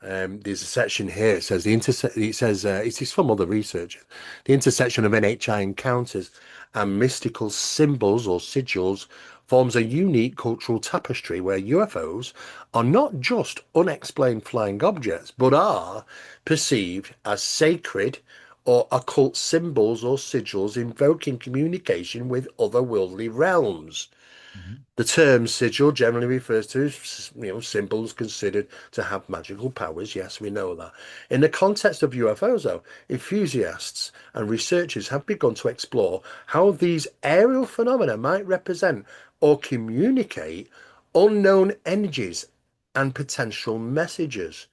There's a section here. It says it is from other researchers. The intersection of NHI encounters and mystical symbols or sigils forms a unique cultural tapestry where UFOs are not just unexplained flying objects, but are perceived as sacred or occult symbols or sigils invoking communication with otherworldly realms. Mhm. The term sigil generally refers to symbols considered to have magical powers. Yes, we know that. In the context of UFOs, though, enthusiasts and researchers have begun to explore how these aerial phenomena might represent or communicate unknown energies and potential messages.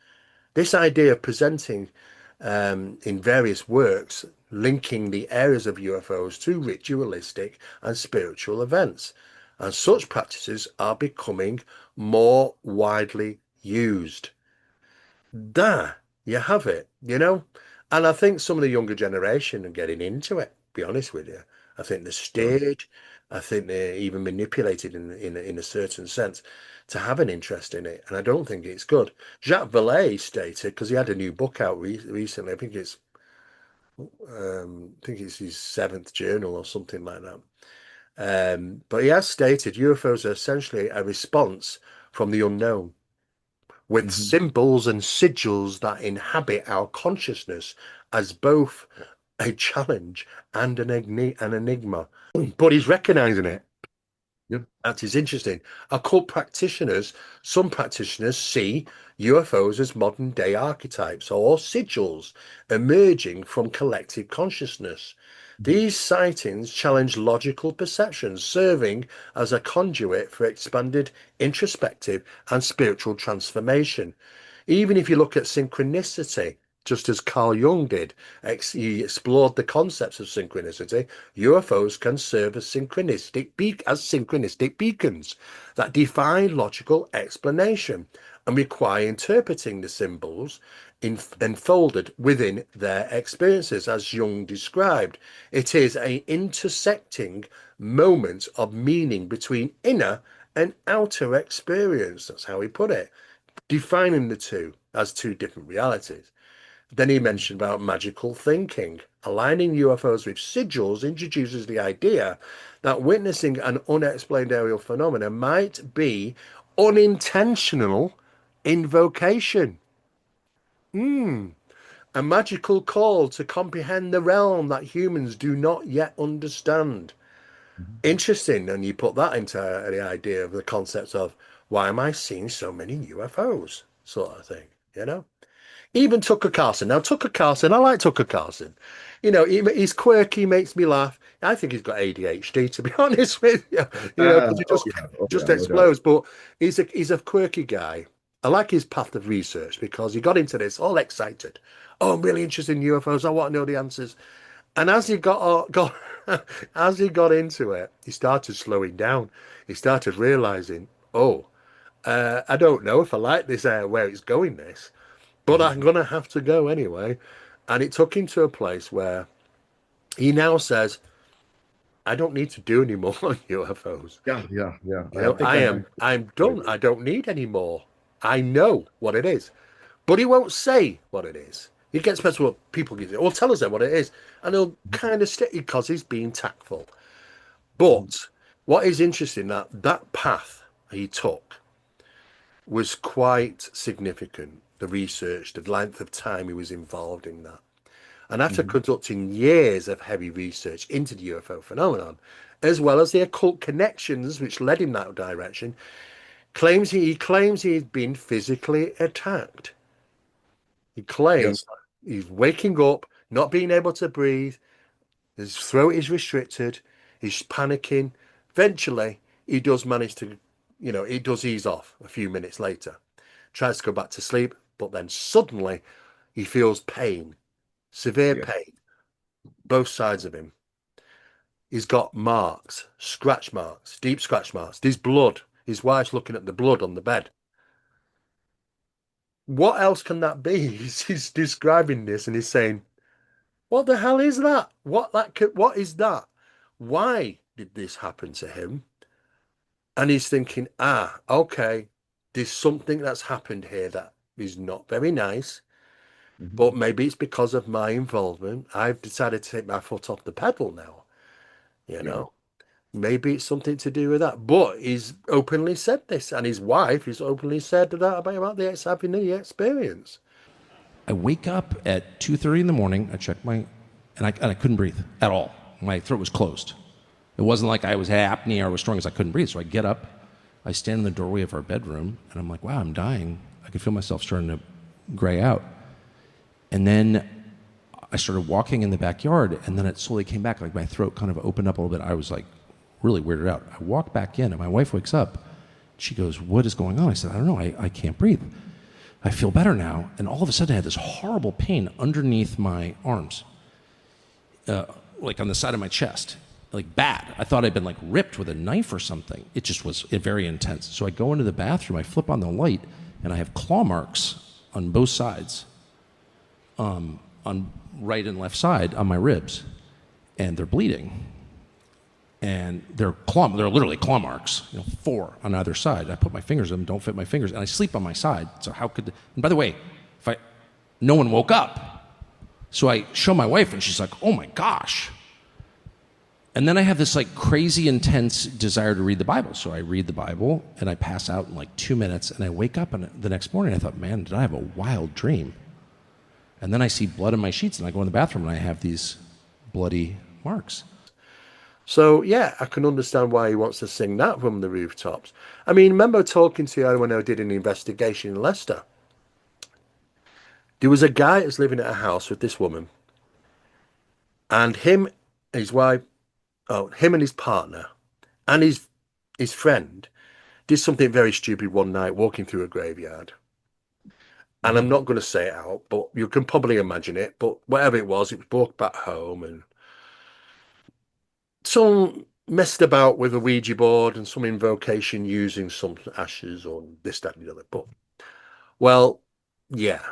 This idea of presenting in various works linking the areas of UFOs to ritualistic and spiritual events. And such practices are becoming more widely used. There, you have it, you know? And I think some of the younger generation are getting into it, be honest with you. I think they're Sure. steered. I think they're even manipulated in a certain sense to have an interest in it. And I don't think it's good. Jacques Vallée stated, because he had a new book out recently, I think it's his seventh journal or something like that. But he has stated UFOs are essentially a response from the unknown, with Hmm. symbols and sigils that inhabit our consciousness as both a challenge and an enigma. But he's recognizing it. Yep. That is interesting. Some practitioners see UFOs as modern day archetypes or sigils emerging from collective consciousness. Mhm. These sightings challenge logical perceptions, serving as a conduit for expanded introspective and spiritual transformation. Even if you look at synchronicity, just as Carl Jung did, he explored the concepts of synchronicity. UFOs can serve as synchronistic beacons that defy logical explanation and require interpreting the symbols enfolded within their experiences, as Jung described. It is a intersecting moment of meaning between inner and outer experience. That's how he put it, defining the two as two different realities. Then he Mhm. mentioned about magical thinking. Aligning UFOs with sigils introduces the idea that witnessing an unexplained aerial phenomena might be unintentional invocation. A magical call to comprehend the realm that humans do not yet understand. Mhm. Interesting. And you put that into the idea of the concept of why am I seeing so many UFOs, sort of thing, you know? Even Tucker Carlson. Now, Tucker Carlson, I like Tucker Carlson. He's quirky, makes me laugh. I think he's got ADHD, to be honest with you. Because he Oh yeah. Oh just yeah. No doubt. explodes. But he's a quirky guy. I like his path of research because he got into this all excited. Oh, I'm really interested in UFOs. I want to know the answers. And as he got as he got into it, he started slowing down. He started realizing, oh, I don't know if I like this where it's going. This, but Mhm. I'm gonna have to go anyway. And it took him to a place where he now says, I don't need to do any more on UFOs. Yeah. Yeah. Yeah. You I know, think I might. I'm done. I don't need any more. I know what it is. But he won't say what it is. He gets better what people give it. Well, tell us then what it is. And he'll Mhm. kind of stick because he's being tactful. Mhm. But what is interesting that path he took was quite significant. The research, the length of time he was involved in that. And after Mhm. conducting years of heavy research into the UFO phenomenon, as well as the occult connections which led him that direction, he claims he had been physically attacked. He claims Yes. he's waking up, not being able to breathe, his throat is restricted, he's panicking. Eventually, he does manage to, he does ease off a few minutes later, tries to go back to sleep, but then suddenly he feels pain, severe Yeah. pain, both sides of him. He's got marks, scratch marks, deep scratch marks. There's blood. His wife's looking at the blood on the bed. What else can that be? He's describing this and he's saying, "What the hell is that? What is that? Why did this happen to him?" And he's thinking, "Ah, okay, there's something that's happened here that is not very nice. Hmm. But maybe it's because of my involvement. I've decided to take my foot off the pedal now, you Yeah. know. Maybe it's something to do with that. But he's openly said this, and his wife has openly said that about the having the experience. I wake up at 2:30 in the morning. I check and I couldn't breathe at all. My throat was closed. It wasn't like I was had apnea or was strong as I couldn't breathe. So I get up, I stand in the doorway of our bedroom, and I'm like, wow, I'm dying. I can feel myself starting to gray out. And then I started walking in the backyard, and then it slowly came back. Like my throat kind of opened up a little bit. I was like really weirded out. I walk back in, and my wife wakes up. She goes, what is going on? I said, I don't know. I can't breathe. I feel better now. And all of a sudden, I had this horrible pain underneath my arms, like on the side of my chest, like bad. I thought I'd been like ripped with a knife or something. It just was very intense. So I go into the bathroom, I flip on the light, and I have claw marks on both sides, on right and left side on my ribs, and they're bleeding. And they're literally claw marks, 4 on either side. I put my fingers in them, don't fit my fingers, and I sleep on my side. So how could? And by the way, no one woke up, so I show my wife, and she's like, "Oh my gosh!" And then I have this like crazy intense desire to read the Bible. So I read the Bible, and I pass out in like 2 minutes, and I wake up, and the next morning I thought, "Man, did I have a wild dream?" And then I see blood in my sheets, and I go in the bathroom, and I have these bloody marks. So yeah, I can understand why he wants to sing that from the rooftops. I mean, remember talking to you when I did an investigation in Leicester? There was a guy that was living at a house with this woman, and his wife, him and his partner, and his friend did something very stupid one night walking through a graveyard. And I'm Hmm. not going to say it out, but you can probably imagine it. But whatever it was brought back home, and some messed about with a Ouija board and some invocation using some ashes or this, that, and the other. But, well, yeah,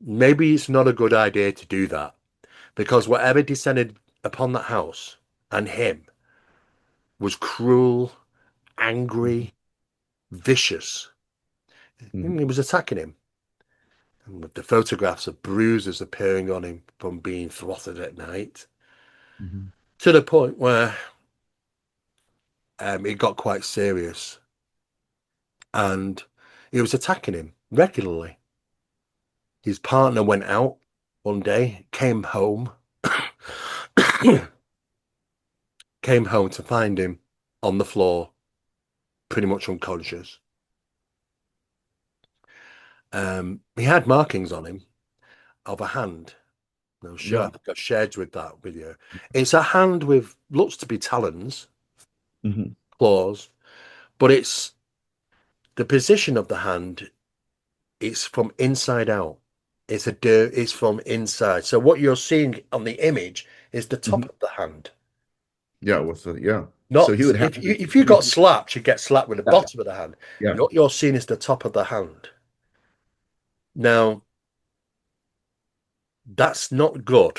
maybe it's not a good idea to do that because whatever descended upon that house and him was cruel, angry, vicious. Hmm. And he was attacking him. And with the photographs of bruises appearing on him from being throttled at night, Hmm. to the point where it got quite serious and he was attacking him regularly. His partner went out one day, came home to find him on the floor, pretty much unconscious. He had markings on him of a hand. No, sure, I Yeah. think I shared with that video. It's a hand with looks to be talons, Hmm. claws, but it's the position of the hand. It's from inside out. It's from inside. So what you're seeing on the image is the top Hmm. of the hand. Yeah. With the yeah. So he Not would have. if you got slapped, you get slapped with the Yeah. bottom of the hand. Yeah. What you're seeing is the top of the hand. Now, that's not good.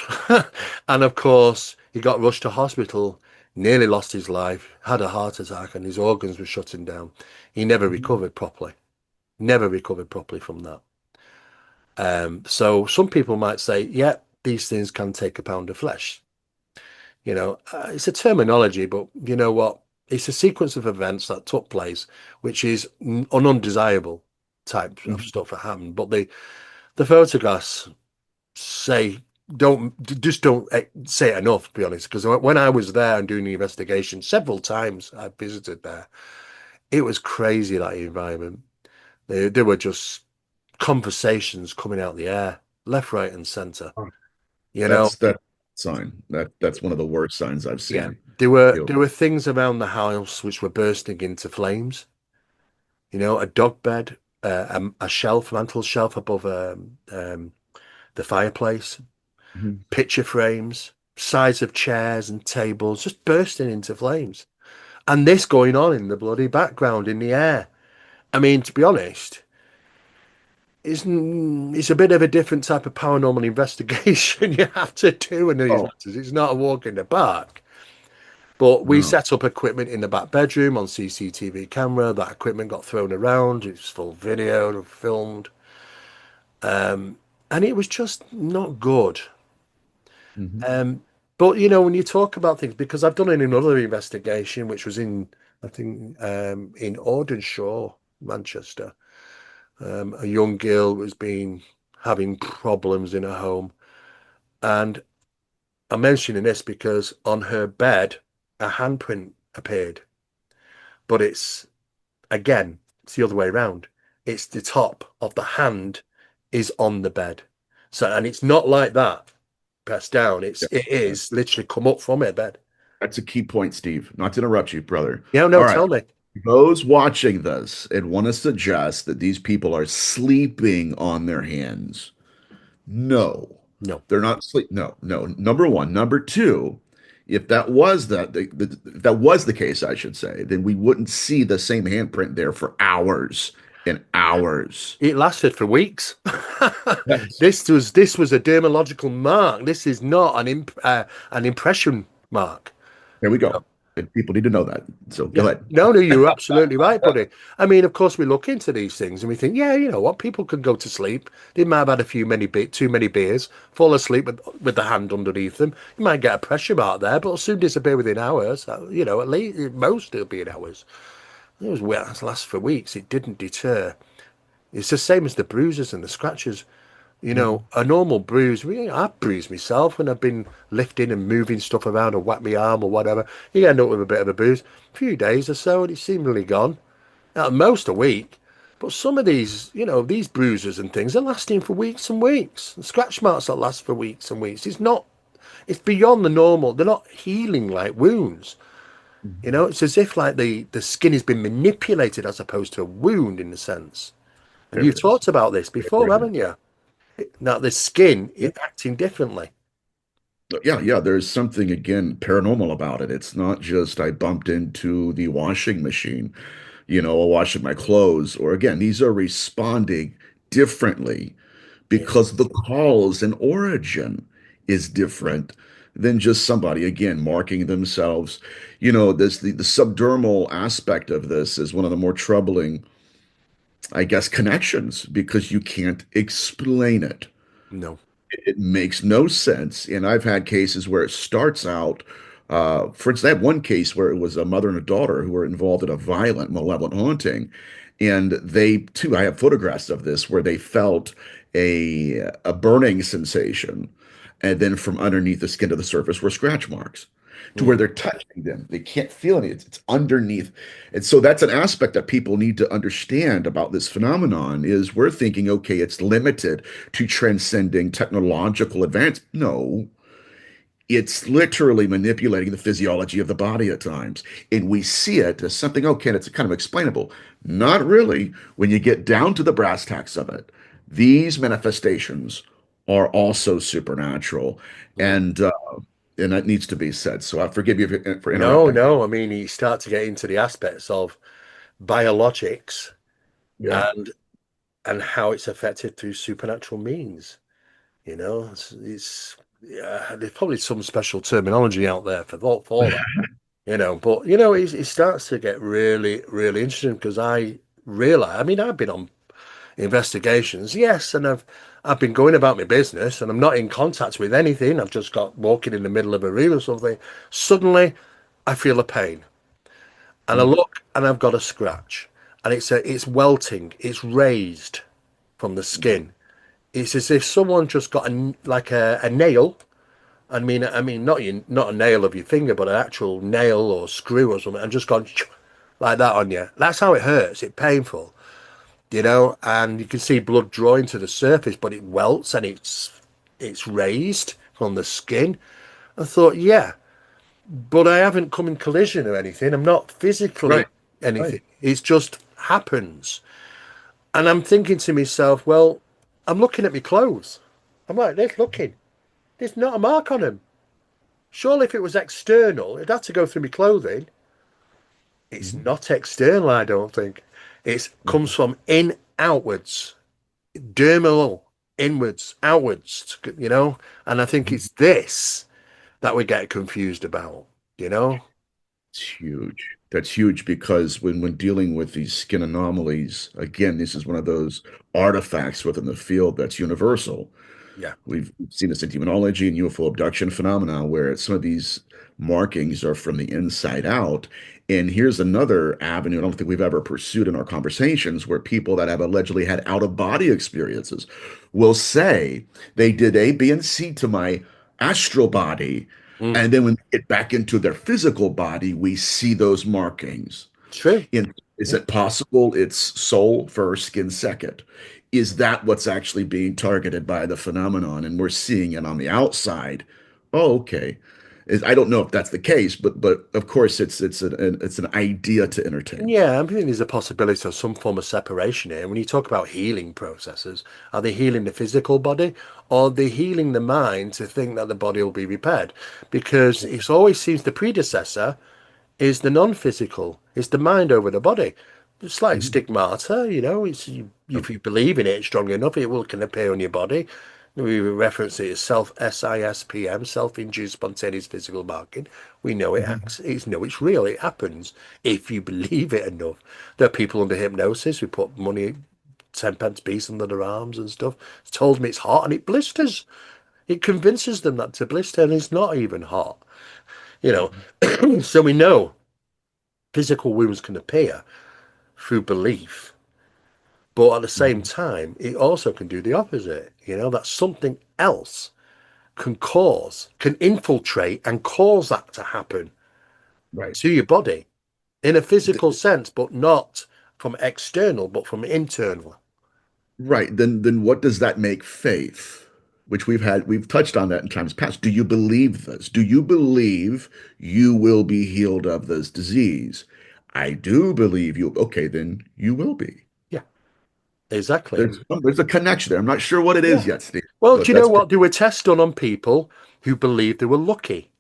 And of course, he got rushed to hospital, nearly lost his life, had a heart attack, and his organs were shutting down. He never Hmm. recovered properly. Never recovered properly from that. So some people might say, yeah, these things can take a pound of flesh. It's a terminology, but you know what? It's a sequence of events that took place, which is an undesirable type of Hmm. stuff that happened. But the photographs say don't say it enough, to be honest. Because when I was there and doing the investigation, several times I visited there, it was crazy that environment. There were just conversations coming out the air, left, right, and center. You know, That sign. That's one of the worst signs I've yeah, seen. there were Feel. there were things around the house which were bursting into flames. A dog bed, a shelf, mantle shelf above the fireplace, Mhm. picture frames, sides of chairs and tables just bursting into flames, and this going on in the bloody background in the air. I mean, to be honest, it's a bit of a different type of paranormal investigation you have to do in these Oh matters. It's not a walk in the park. But we no. set up equipment in the back bedroom on CCTV camera. That equipment got thrown around. It's full video, filmed. And it was just not good. Mhm. But when you talk about things, because I've done another investigation, which was in, I think, in Audenshaw, Manchester. A young girl was been having problems in her home, and I'm mentioning this because on her bed, a handprint appeared, but it's the other way around. It's the top of the hand is on the bed, so and it's not like that pressed down. Yeah, It is literally come up from her bed. that's a key point, Steve. Not to interrupt you, brother. Yeah, no, All right. tell me. Those watching this and want to suggest that these people are sleeping on their hands. No, No, they're not sleep. No, no. Number one. Number two, if that was if that was the case, I should say, then we wouldn't see the same handprint there for hours and hours. it lasted for weeks. Yes. This was a dermatological mark. This is not an impression mark. There we go. And people need to know that. So go Yeah, ahead. no, no, you're absolutely right, buddy. I mean, of course, we look into these things and we think, yeah, you know what, people can go to sleep. They might have had a too many beers, fall asleep with the hand underneath them. You might get a pressure mark there, but it'll soon disappear within hours. At least most it'll be in hours. It was well, it lasts for weeks. It didn't deter. It's the same as the bruises and the scratches. Mhm. A normal bruise, I've bruised myself when I've been lifting and moving stuff around or whack my arm or whatever. You end up with a bit of a bruise. A few days or so, and it's seemingly gone. At most a week. But some of these bruises and things are lasting for weeks and weeks. And scratch marks that last for weeks and weeks. It's beyond the normal. They're not healing like wounds. Mhm. It's as if like the skin has been manipulated as opposed to a wound in a sense. And There you've it is. talked about this before, haven't you? Now the skin is acting differently. Yeah, yeah, there's something again paranormal about it. It's not just I bumped into the washing machine, or washing my clothes, or again, these are responding differently Yeah. because the cause and origin is different than just somebody again marking themselves. This the subdermal aspect of this is one of the more troubling, I guess, connections because you can't explain it. No. It makes no sense. And I've had cases where it starts out, for instance, I had one case where it was a mother and a daughter who were involved in a violent, malevolent haunting. And they, too, I have photographs of this where they felt a burning sensation. And then from underneath the skin to the surface were scratch marks to where Mm. they're touching them. They can't feel any. It's underneath. And so that's an aspect that people need to understand about this phenomenon is we're thinking, okay, it's limited to transcending technological advance. No, it's literally manipulating the physiology of the body at times. And we see it as something, okay, it's kind of explainable. Not really when you get down to the brass tacks of it. These manifestations are also supernatural. Mm. And that needs to be said. So I forgive you for No, interrupting. no. I mean, you start to get into the aspects of biologics Yeah. and how it's affected through supernatural means. Yeah, there's probably some special terminology out there for that. But it starts to get really, really interesting because I realize. I mean, I've been on investigations, yes, and I've been going about my business, and I'm not in contact with anything. I've just got walking in the middle of a room or something. Suddenly, I feel a pain, and I Mm, look, and I've got a scratch, and it's welting, it's raised from the mm, skin. It's as if someone just got a nail. I mean, not a nail of your finger, but an actual nail or screw or something, and just gone like that on you. That's how it hurts. It's painful, and you can see blood drawing to the surface, but it welts and it's raised from the skin. I thought, yeah, but I haven't come in collision or anything. I'm not physically right. anything. Right. It just happens. And I'm thinking to myself, well, I'm looking at my clothes. I'm like this, looking. There's not a mark on them. Surely if it was external, it'd have to go through my clothing. It's Mhm, not external, I don't think. It comes mhm, from in outwards, dermal, inwards, outwards, And I think mhm. it's this that we get confused about, you know? It's huge. That's huge because when dealing with these skin anomalies, again, this is one of those artifacts within the field that's universal. Yeah. We've seen this in demonology and UFO abduction phenomena where some of these markings are from the inside out. And here's another avenue I don't think we've ever pursued in our conversations where people that have allegedly had out of body experiences will say they did A, B, and C to my astral body. Mm. And then when they get back into their physical body, we see those markings. True. Is Yeah. it possible it's soul first, skin second? Is that what's actually being targeted by the phenomenon? And we're seeing it on the outside. Oh, okay. I don't know if that's the case, but of course it's an idea to entertain. Yeah, I think there's a possibility of some form of separation here. When you talk about healing processes, are they healing the physical body or are they healing the mind to think that the body will be repaired? Because it always seems the predecessor is the non-physical, it's the mind over the body. It's like Mhm. stigmata, it's if you believe in it strongly enough, it will can appear on your body. We reference it as SISPM, self-induced spontaneous physical marking. We know it Mhm. acts, it's real, it happens if you believe it enough. There are people under hypnosis who put money, 10 pence piece under their arms and stuff. It's told me it's hot and it blisters. It convinces them that to blister and it's not even hot, you know. So we know physical wounds can appear through belief, but at the same Mhm. time, it also can do the opposite. That something else can infiltrate and cause that to happen Right. to your body in a physical sense, but not from external, but from internal. Right. Then what does that make faith? Which we've touched on that in times past. Do you believe this? Do you believe you will be healed of this disease? I do believe you. Okay, then you will be. Yeah, exactly. There's a connection there. I'm not sure what it is Yeah. yet, Steve, Well, but do you know that's what? There were tests done on people who believed they were lucky.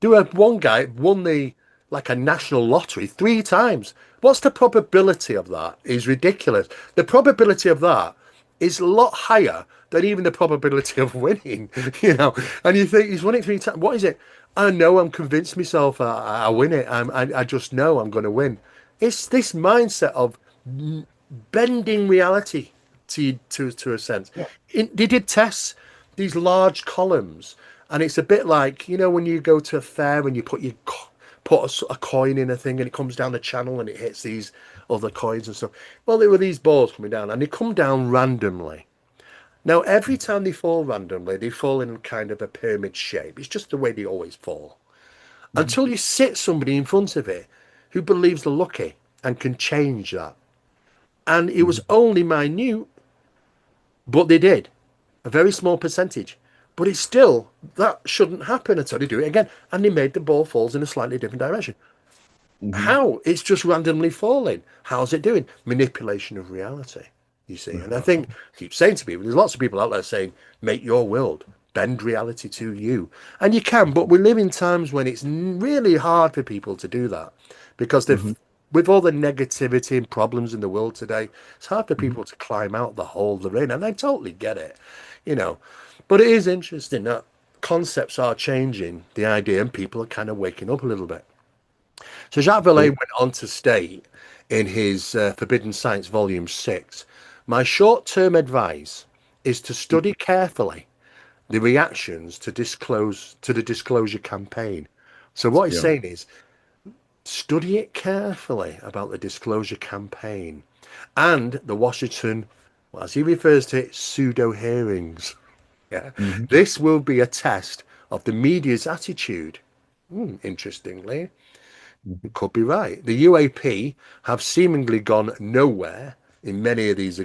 Do have one guy won the like a national lottery 3 times. What's the probability of that? Is ridiculous. The probability of that is a lot higher than even the probability of winning. And you think he's won it 3 times. What is it? I know. I'm convinced myself. I win it. I just know I'm going to win. It's this mindset of bending reality to a sense. yeah. They did tests, these large columns, and it's a bit like when you go to a fair and you put a coin in a thing and it comes down the channel and it hits these other coins and stuff. Well, there were these balls coming down and they come down randomly. Now, every time they fall randomly, they fall in kind of a pyramid shape. It's just the way they always fall. Mhm. Until you sit somebody in front of it who believes they're lucky and can change that. And it was Mhm. only minute, but they did a very small percentage. But it's still that shouldn't happen until they do it again, and they made the ball falls in a slightly different direction. Mhm. How? It's just randomly falling. How's it doing? Manipulation of reality. You see, and I think I keep saying to people, there's lots of people out there saying, "Make your world, bend reality to you," and you can. But we live in times when it's really hard for people to do that because Mhm. with all the negativity and problems in the world today, it's hard for Mhm. people to climb out the hole they're in, and I totally get it, you know. But it is interesting that concepts are changing, the idea, and people are kind of waking up a little bit. So Jacques Vallée So, went on to state in his Forbidden Science Volume 6, my short-term advice is to study carefully the reactions to the disclosure campaign. So what he's yeah. saying is study it carefully about the disclosure campaign and the Washington, well, as he refers to it, pseudo hearings. Yeah. Mhm. This will be a test of the media's attitude. Interestingly, you Mhm. could be right. The UAP have seemingly gone nowhere in many of these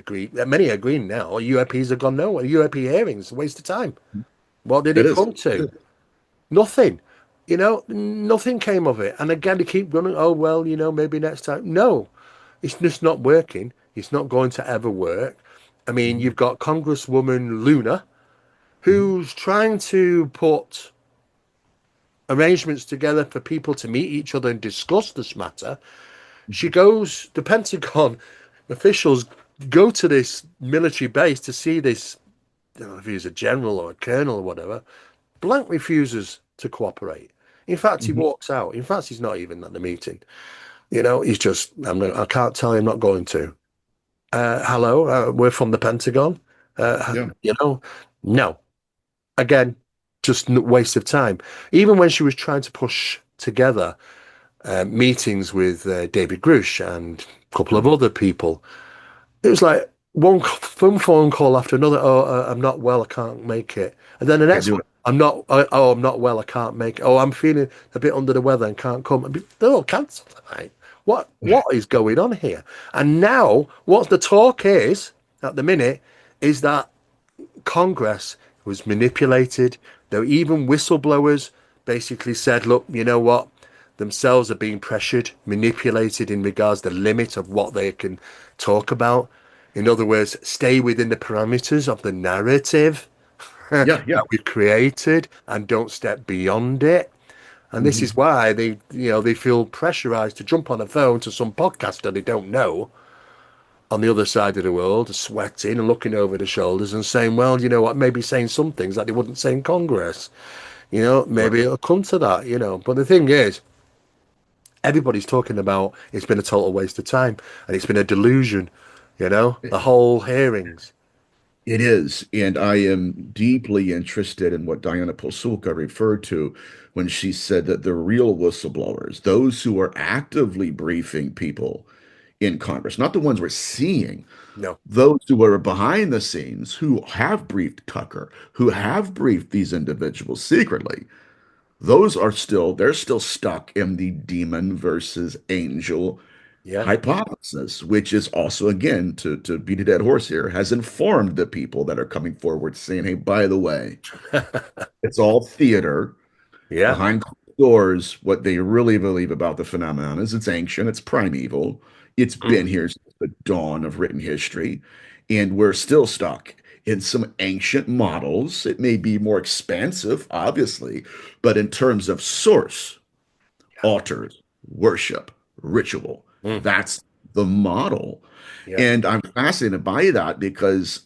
many agree now. UAPs have gone nowhere. UAP hearings, a waste of time. What did It it is. come to? Nothing. Nothing came of it. And again, they keep running. Oh well, maybe next time. No, it's just not working. It's not going to ever work. I mean, Mhm. you've got Congresswoman Luna Mhm. who's trying to put arrangements together for people to meet each other and discuss this matter. She Mhm. goes, the Pentagon officials go to this military base to see this, I don't know if he's a general or a colonel or whatever. Blank refuses to cooperate. In fact, he Mhm. walks out. In fact, he's not even at the meeting. He's just, I can't tell you, I'm not going to. Hello, we're from the Pentagon. Yeah. No. Again, just waste of time. Even when she was trying to push together meetings with David Grush and a couple of Yeah. other people, it was like phone call after another. Oh, I'm not well, I can't make it. And then the Can't next do one, it. I'm not well, I can't make it. Oh, I'm feeling a bit under the weather and can't come. They're all cancelled tonight. What is going on here? And now, what the talk is at the minute is that Congress was manipulated. Though even whistleblowers basically said, look, you know what? Themselves are being pressured, manipulated in regards to the limit of what they can talk about. In other words, stay within the parameters of the narrative that Yeah, yeah. we've created and don't step beyond it. And this is Hmm. why they feel pressurized to jump on a phone to some podcaster they don't know on the other side of the world, sweating and looking over the shoulders and saying, well, you know what, maybe saying some things that they wouldn't say in Congress. Right. Maybe it'll come to that. But the thing is, everybody's talking about it's been a total waste of time and it's been a delusion, the whole hearings. It is, and I am deeply interested in what Diana Pasulka referred to when she said that the real whistleblowers, those who are actively briefing people in Congress, not the ones we're seeing, No. those who are behind the scenes, who have briefed Tucker, who have briefed these individuals secretly, they're still stuck in the demon versus angel Yeah. hypothesis, which is also, again, to beat a dead horse here, has informed the people that are coming forward saying, hey, by the way, it's all theater. Yeah. Behind closed doors, what they really believe about the phenomenon is it's ancient, it's primeval, it's been Mm. here since the dawn of written history, and we're still stuck in some ancient models. It may be more expansive, obviously, but in terms of source, altars, worship, ritual. Mm. That's the model. Yeah. And I'm fascinated by that because,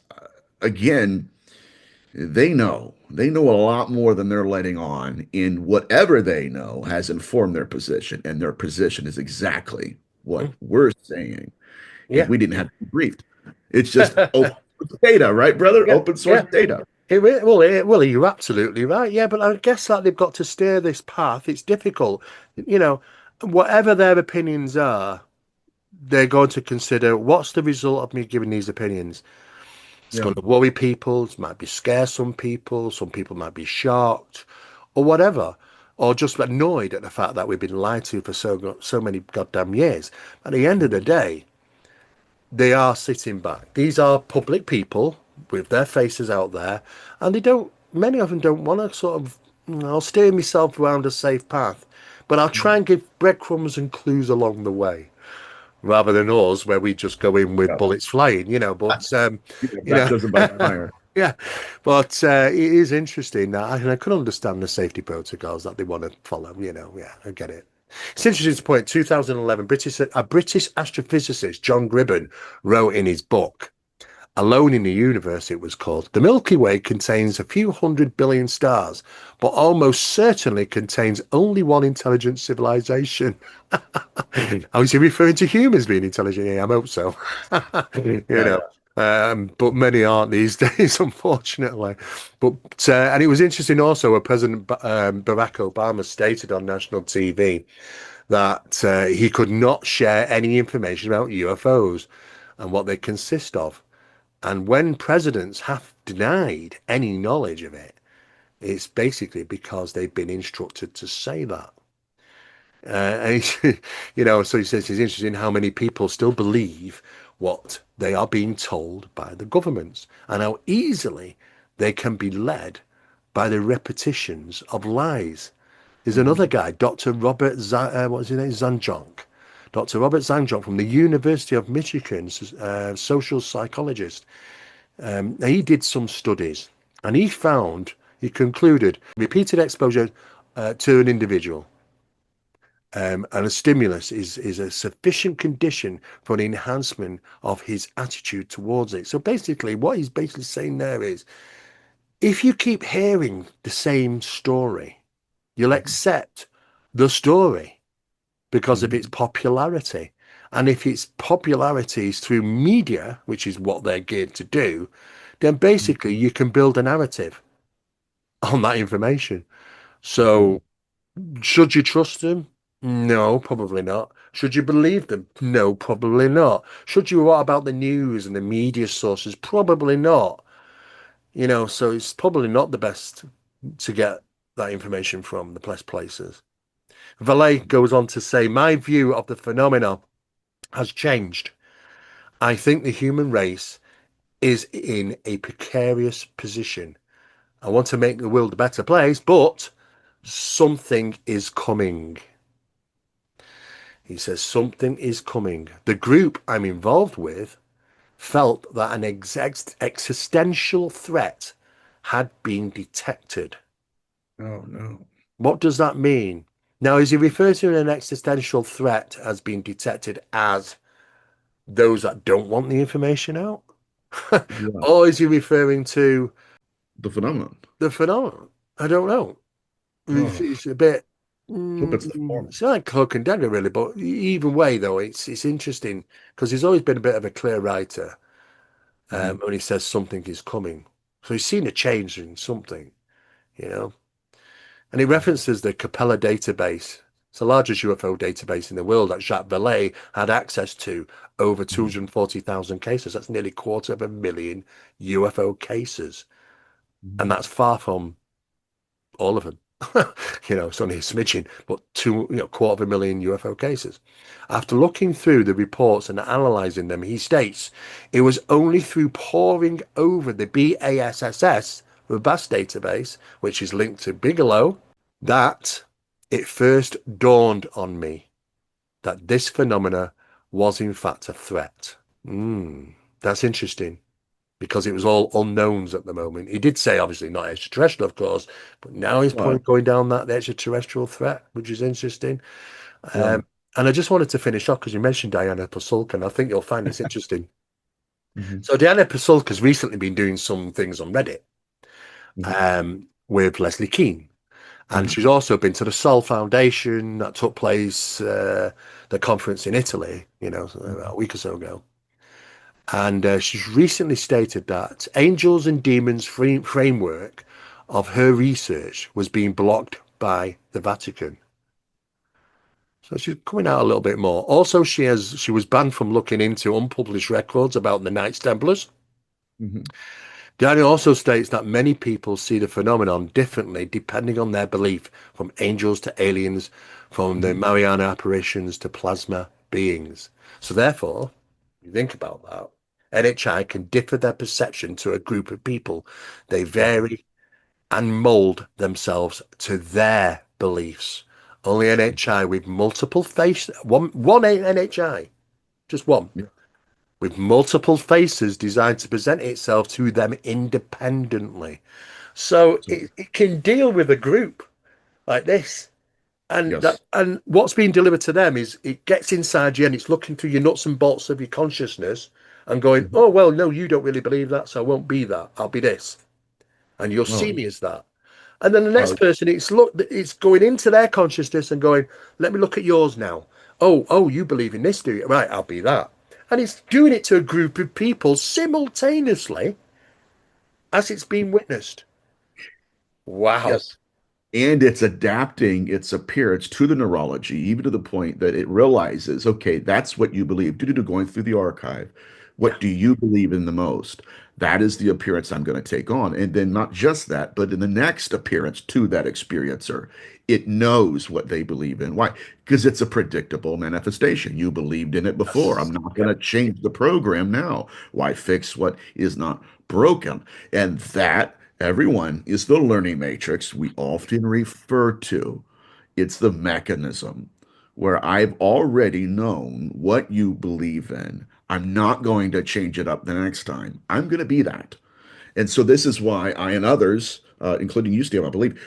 again, they know a lot more than they're letting on. And whatever they know has informed their position. And their position is exactly what Mm. we're saying. And Yeah. we didn't have to be briefed. It's just open source data, right, brother? Yeah. Open source Yeah. data. Well, you're absolutely right. Yeah, but I guess that they've got to steer this path. It's difficult. You know, whatever their opinions are, they're going to consider what's the result of me giving these opinions. It's Yeah. going to worry people. It might be scare some people. Some people might be shocked or whatever, or just annoyed at the fact that we've been lied to for so many goddamn years. At the end of the Mhm. day, they are sitting back. These are public people with their faces out there, and many of them don't want to sort of, I'll steer myself around a safe path, but I'll try and give breadcrumbs and clues along the way rather than us where we just go in with Yeah. bullets flying. Yeah, You know, baptism by fire. yeah, but it is interesting that I can understand the safety protocols that they want to follow. Yeah, I get it. It's interesting to point. 2011, British astrophysicist John Gribben wrote in his book Alone in the Universe, it was called. The Milky Way contains a few 100 billion stars, but almost certainly contains only one intelligent civilization. Oh, is he referring to humans being intelligent? Yeah, I hope so. you Yeah, know, yeah. but many aren't these days, unfortunately. But and it was interesting also. President Barack Obama stated on national TV that he could not share any information about UFOs and what they consist of. And when presidents have denied any knowledge of it, it's basically because they've been instructed to say that. So he says it's interesting how many people still believe what they are being told by the governments and how easily they can be led by the repetitions of lies. There's Mhm. another guy, Dr. What's his name? Zanjonk. Dr. Robert Zanjonk from the University of Michigan, social psychologist. He did some studies and he concluded repeated exposure to an individual and a stimulus is a sufficient condition for an enhancement of his attitude towards it. So basically, what he's basically saying there is if you keep hearing the same story, you'll Mhm. accept the story. because of its Mhm. popularity. And if its popularity is through media, which is what they're geared to do, then basically you can build a narrative on that information. Mhm. So, should you trust them? No, probably not. Should you believe them? No, probably not. Should you? What about the news and the media sources? Probably not. So it's probably not the best to get that information from the best places. Valet goes on to say, my view of the phenomenon has changed. I think the human race is in a precarious position. I want to make the world a better place, but something is coming. He says, something is coming. The group I'm involved with felt that an existential threat had been detected. Oh no. What does that mean? Now, is he referring to an existential threat as being detected as those that don't want the information out? Yeah. Or is he referring to The phenomenon. the phenomenon? I don't know. It's, Oh, it's a bit, hope it's the former. it's like cloak and dagger, really. But either way, though, it's interesting because he's always been a bit of a clear writer Mhm. when he says something is coming. So he's seen a change in something, you know. And he references the Capella database. It's the largest UFO database in the world that Jacques Vallée had access to, over Mhm. 240,000 cases. That's nearly 250,000 UFO cases. And Mhm. that's far from all of them. It's only a smidgen, but 250,000 UFO cases. After looking through the reports and analyzing them, he states it was only through poring over the BASSS robust database, which is linked to Bigelow, that it first dawned on me that this phenomena was in fact a threat. That's interesting because it was all unknowns at the moment. He did say, obviously, not extraterrestrial, of course, but now he's Well, going down that extraterrestrial threat, which is interesting. yeah. And I just wanted to finish off because you mentioned Diana Pasulka, and I think you'll find this interesting. Mhm. So Diana Pasulka's recently been doing some things on Reddit Mhm. with Leslie Keane. And Mhm. she's also been to the Sol Foundation that took place, the conference in Italy, Mhm. a week or so ago. And she's recently stated that angels and demons framework of her research was being blocked by the Vatican. So she's coming out a little bit more. Also, she was banned from looking into unpublished records about the Knights Templars. Mhm. Daniel also states that many people see the phenomenon differently depending on their belief, from angels to aliens, from the Mhm. Mariana apparitions to plasma beings. So therefore, you think about that, NHI can differ their perception to a group of people. They Mhm. vary and mold themselves to their beliefs. Only NHI with multiple faces, one NHI, just one, Yeah. with multiple faces designed to present itself to them independently. So So, it can deal with a group like this. yes. And what's being delivered to them is it gets inside you and it's looking through your nuts and bolts of your consciousness and going, Mhm. oh well, no, you don't really believe that, so I won't be that. I'll be this. And you'll see Oh, me as that. And then the next uh, person, it's going into their consciousness and going, let me look at yours now. Oh, you believe in this, do you? Right, I'll be that. And it's doing it to a group of people simultaneously as it's being witnessed. Wow. yes. And it's adapting its appearance to the neurology, even to the point that it realizes, okay, that's what you believe. Going through the archive. Yeah. What do you believe in the most? That is the appearance I'm going to take on. And then not just that, but in the next appearance to that experiencer, it knows what they believe in. Why? Because it's a predictable manifestation. You believed in it before. I'm not going Yep. to change the program now. Why fix what is not broken? And that everyone is the learning matrix we often refer to. It's the mechanism where I've already known what you believe in. I'm not going to change it up the next time. I'm going to be that. And so this is why I and others, including you, Steve, I believe,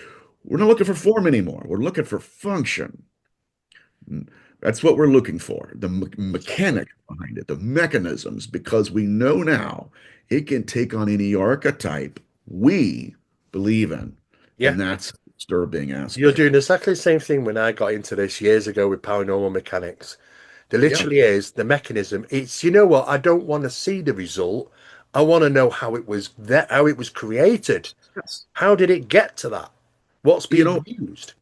we're not looking for form anymore. We're looking for function. That's what we're looking for, the Exactly. mechanics behind it, the mechanisms, because we know now it can take on any archetype we believe in. Yeah. And that's disturbing You're aspect. doing exactly the same thing when I got into this years ago with paranormal mechanics. There Yeah. literally is the mechanism. It's, you know what? I don't want to see the result. I want to know how it was that, how it was created. Yes. How did it get to that? What's You being know, used?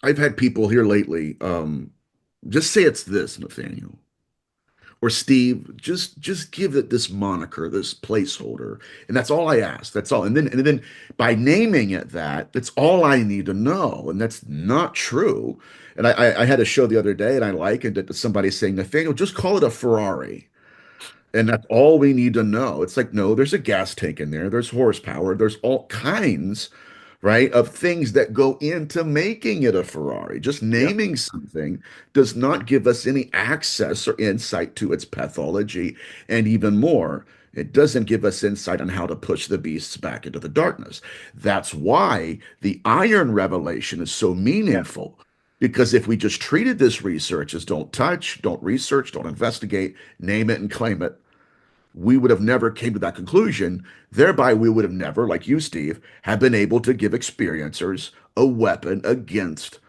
I've had people here lately, just say it's this, Nathaniel. Or Steve, just give it this moniker, this placeholder, and that's all I ask. That's all. And then by naming it that, that's all I need to know, and that's not true. And I had a show the other day, and I likened it to somebody saying, Nathaniel, just call it a Ferrari. And that's all we need to know. It's like, no, there's a gas tank in there, there's horsepower, there's all kinds, right, of things that go into making it a Ferrari. Just Yeah, naming something does not give us any access or insight to its pathology. And even more, it doesn't give us insight on how to push the beasts back into the darkness. That's why the iron revelation is so yeah, meaningful. Because if we just treated this research as don't touch, don't research, don't investigate, name it and claim it, we would have never came to that conclusion. Thereby, we would have never, like you, Steve, have been able to give experiencers a weapon against,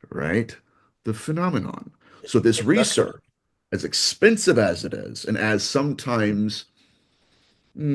right, the phenomenon. So this exactly. research, as expensive as it is, and as sometimes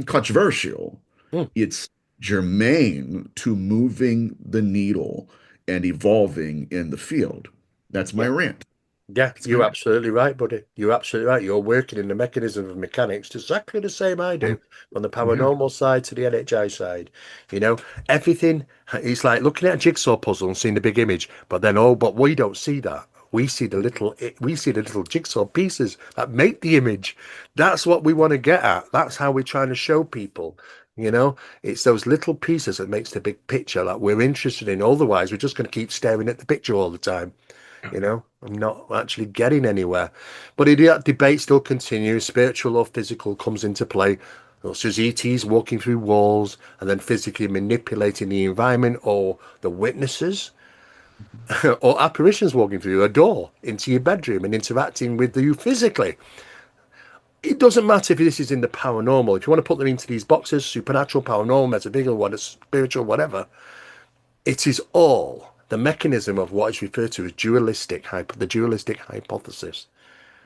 controversial, Hmm. it's germane to moving the needle and evolving in the field. That's my Yeah. rant. Yeah, That's my you're rant. absolutely right, buddy. You're absolutely right. You're working in the mechanism of mechanics exactly the same I Yeah. do, from the Yeah. paranormal side to the NHI side. You know, everything, it's like looking at a jigsaw puzzle and seeing the big image, but we don't see that. We see the little jigsaw pieces that make the image. That's what we want to get at. That's how we're trying to show people. You know, it's those little pieces that makes the big picture that we're interested in. Otherwise, we're just going to keep staring at the picture all the time. I'm not actually getting anywhere. But that debate still continues. Spiritual or physical comes into play, such as ETs walking through walls and then physically manipulating the environment, or the witnesses, or apparitions walking through a door into your bedroom and interacting with you physically. It doesn't matter if this is in the paranormal. If you want to put them into these boxes, supernatural, paranormal, metaphysical, what is spiritual, whatever, it is all the mechanism of what is referred to as the dualistic hypothesis,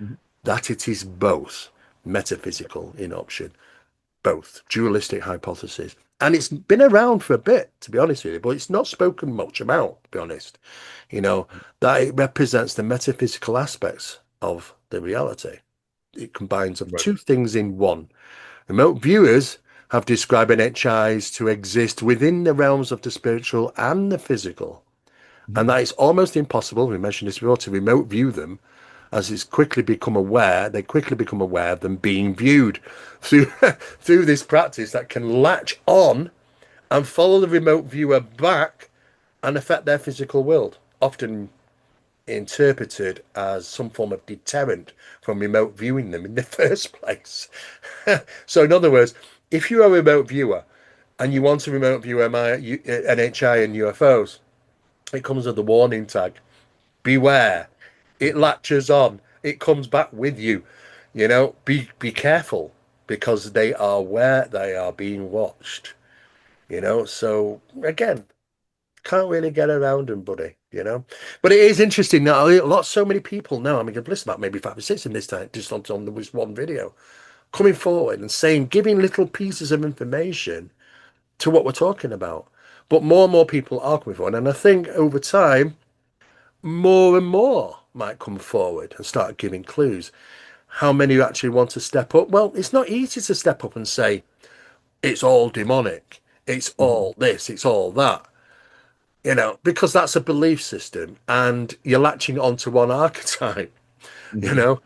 Mhm. that it is both metaphysical in option, both dualistic hypothesis. And it's been around for a bit, to be honest with you, but it's not spoken much about, to be honest. You know, that it represents the metaphysical aspects of the reality. It combines of Right. two things in one. Remote viewers have described NHIs to exist within the realms of the spiritual and the physical, and that Mhm. it's almost impossible, we mentioned this before, to remote view them, as they quickly become aware of them being viewed through through this practice that can latch on and follow the remote viewer back and affect their physical world, often interpreted as some form of deterrent from remote viewing them in the first place. So in other words, if you're a remote viewer and you want to remote view NHI and UFOs, it comes with the warning tag: beware. It latches on. It comes back with you. Be careful, because they are where they are being watched. So again, can't really get around them, buddy. But it is interesting now. So many people now. I mean, I've listened about maybe 5 or 6 in this time, just on this one video, coming forward and saying, giving little pieces of information to what we're talking about. But more and more people are coming forward, and I think over time, more and more might come forward and start giving clues. How many actually want to step up? Well, it's not easy to step up and say it's all demonic, it's Mhm. all this, it's all that, because that's a belief system and you're latching onto one archetype, you Mhm. know.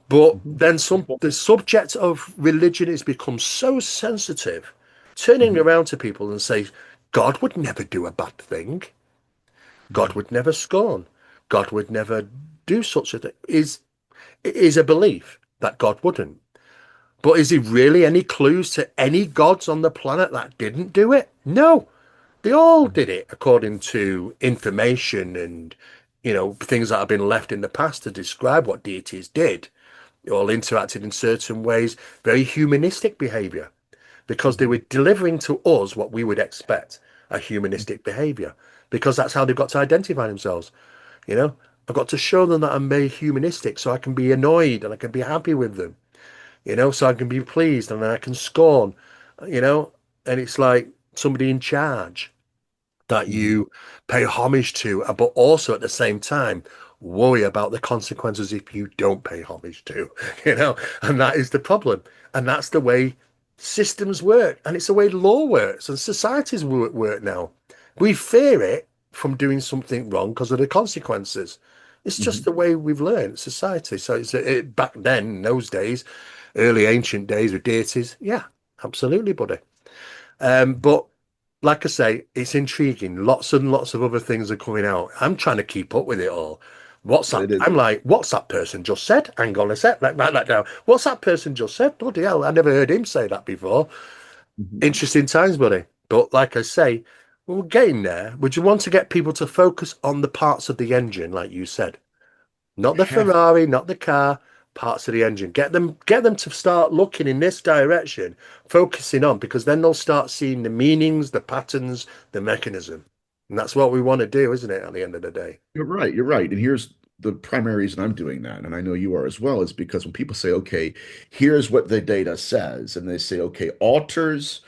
But Mhm. then the subject of religion has become so sensitive, turning Mhm. around to people and say, God would never do a bad thing. God Mhm. would never scorn. God would never do such a thing. Is a belief that God wouldn't. But is there really any clues to any gods on the planet that didn't do it? No. They all did it according to information and, things that have been left in the past to describe what deities did. They all interacted in certain ways, very humanistic behavior, because they Mhm. were delivering to us what we would expect. a humanistic behavior, because that's how they've got to identify themselves. You know, I've got to show them that I'm very humanistic so I can be annoyed and I can be happy with them, so I can be pleased and I can scorn, you know, and it's like somebody in charge that Mhm. you pay homage to, but also at the same time worry about the consequences if you don't pay homage to, and that is the problem. And that's the way systems work, and it's the way law works and societies work now. We fear it from doing something wrong because of the consequences. It's just Mhm. the way we've learned society. So back then, in those days, early ancient days with deities, yeah, absolutely, buddy. But like I say, it's intriguing. Lots and lots of other things are coming out. I'm trying to keep up with it all. What's that? It is. I'm like, what's that person just said? Hang on a sec. Write that down. What's that person just said? Bloody hell, I never heard him say that before. Mhm. Interesting times, buddy. But like I say, we're getting there. Would you want to get people to focus on the parts of the engine, like you said? Not the Have Ferrari, not the car, parts of the engine. Get them to start looking in this direction, focusing on, because then they'll start seeing the meanings, the patterns, the mechanism. And that's what we want to do, isn't it, at the end of the day? You're right. You're right. And here's the primary reason I'm doing that, and I know you are as well, is because when people say, okay, here's what the data says, and they say, okay, alters,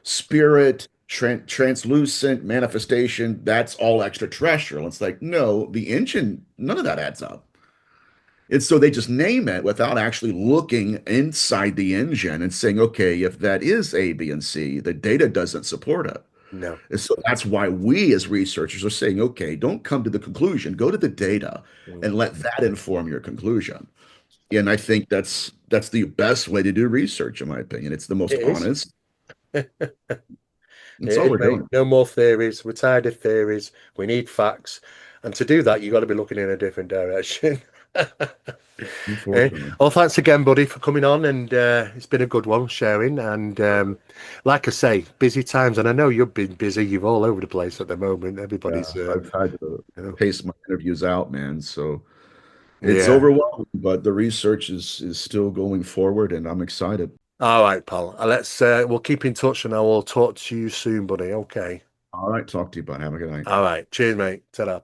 spirit, translucent, manifestation, that's all extraterrestrial. It's like, no, the engine, none of that adds up. And so they just name it without actually looking inside the engine and saying, okay, if that is A, B, and C, the data doesn't support it. No, And so that's why we as researchers are saying, okay, don't come to the conclusion, go to the data mm, and let that inform your conclusion. And I think that's the best way to do research, in my opinion. It's the most it is. honest. That's It all is, we're mate. doing, No more theories. We're tired of theories. We need facts. And to do that, you've got to be looking in a different direction. unfortunately. Well, thanks again, buddy, for coming on. And it's been a good one sharing. And like I say, busy times. And I know you've been busy. You're all over the place at the moment. Yeah, Everybody's, I've had to you know, pace my interviews out, man. So it's yeah. overwhelming, but the research is still going forward, and I'm excited. All right, pal. We'll keep in touch and I will talk to you soon, buddy. Okay. All right, talk to you, bud. Have a good night. All right. Cheers, mate. Ta-da.